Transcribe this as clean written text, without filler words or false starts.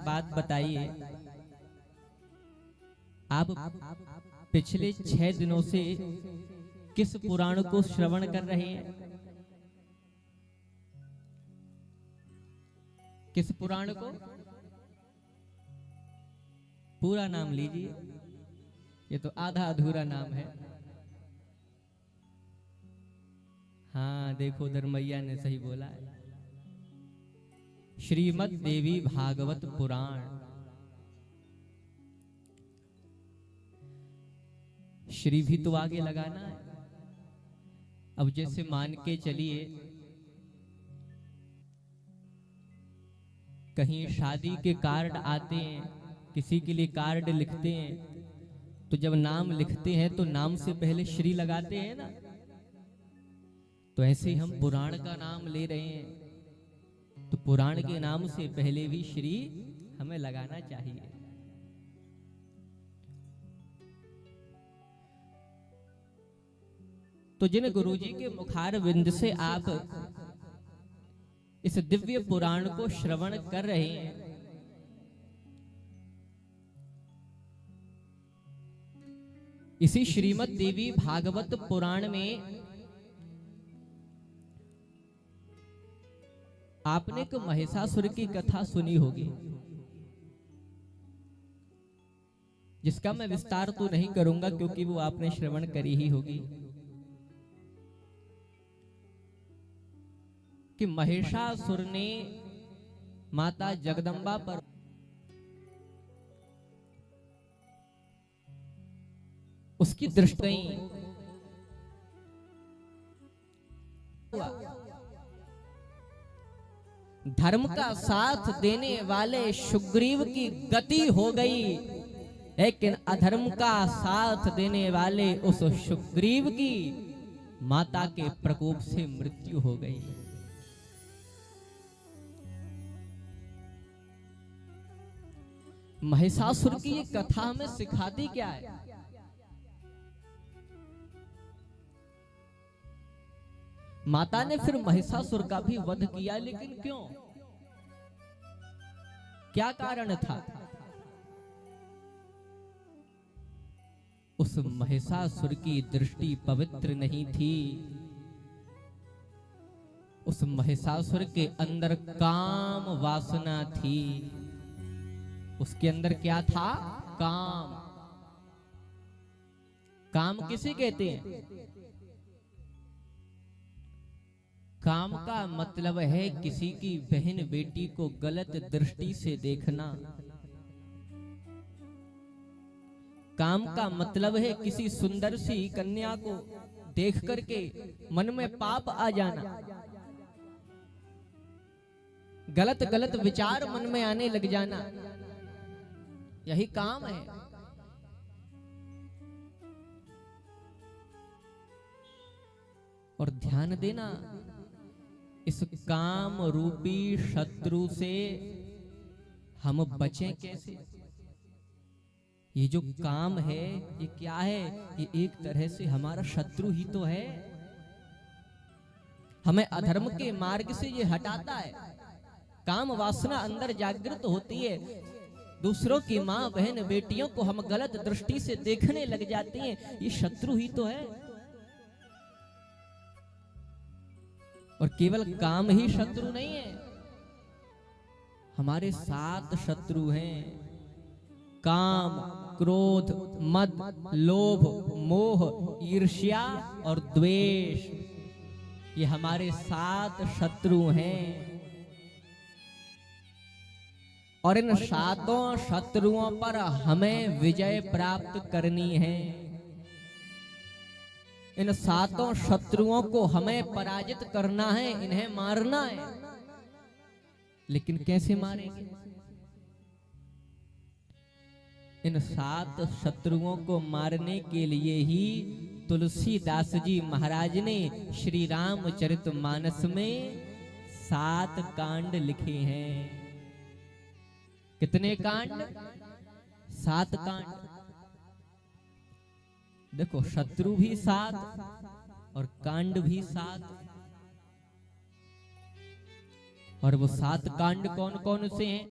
बात बताइए, आप पिछले 6 दिनों से किस पुराण को श्रवण कर रहे हैं? किस पुराण को? पूरा नाम लीजिए, ये तो आधा अधूरा नाम है। हाँ देखो, उधर मैया ने सही बोला है, श्रीमद् देवी भागवत पुराण। श्री भी तो आगे लगाना है। अब जैसे मान के चलिए, कहीं शादी के कार्ड आते हैं, किसी के लिए कार्ड लिखते हैं, तो जब नाम लिखते हैं तो नाम से पहले श्री लगाते हैं ना। तो ऐसे ही हम पुराण का नाम ले रहे हैं, तो पुराण के नाम से पहले भी श्री हमें लगाना चाहिए। तो जिन गुरुजी के मुखार विंद से आप इस दिव्य पुराण को श्रवण कर रहे हैं, इसी श्रीमद् देवी भागवत पुराण में आपने एक महिषासुर की कथा सुनी होगी, जिसका मैं विस्तार तो नहीं करूंगा क्योंकि वो आपने श्रवण करी ही होगी, कि महिषासुर ने माता जगदम्बा पर उसकी दृष्टि धर्म का साथ देने वाले सुग्रीव की गति हो गई, लेकिन अधर्म का साथ देने वाले उस सुग्रीव की माता के प्रकोप से मृत्यु हो गई। महिषासुर की ये कथा हमें सिखाती क्या है? माता ने फिर महिषासुर का भी वध किया, लेकिन क्यों? क्या कारण था? उस महिषासुर की दृष्टि पवित्र नहीं थी। उस महिषासुर के अंदर काम वासना थी। उसके अंदर क्या था? काम। काम किसे कहते हैं? काम का मतलब है किसी की बहन बेटी को गलत दृष्टि से देखना। काम का मतलब है किसी सुंदर सी कन्या को देख करके मन में पाप आ जाना, गलत गलत विचार मन में आने लग जाना, यही काम है। और ध्यान देना, इस काम रूपी शत्रु से हम बचें कैसे? ये जो काम है, ये क्या है? ये एक तरह से हमारा शत्रु ही तो है। हमें अधर्म के मार्ग से ये हटाता है। काम वासना अंदर जागृत होती है, दूसरों की माँ बहन बेटियों को हम गलत दृष्टि से देखने लग जाती हैं, ये शत्रु ही तो है। और केवल काम ही शत्रु नहीं है, हमारे 7 शत्रु हैं। काम, क्रोध, मद, लोभ, मोह, ईर्ष्या और द्वेष, ये हमारे 7 शत्रु हैं। और इन 7 शत्रुओं पर हमें विजय प्राप्त करनी है। इन 7 शत्रुओं को हमें पराजित करना है, इन्हें मारना है। लेकिन कैसे मारेंगे? इन 7 शत्रुओं को मारने के लिए ही तुलसीदास जी महाराज ने श्री रामचरितमानस में 7 कांड लिखे हैं। कितने कांड? 7 कांड। देखो, शत्रु भी 7 और कांड भी 7। और वो 7 कांड कौन कौन से हैं?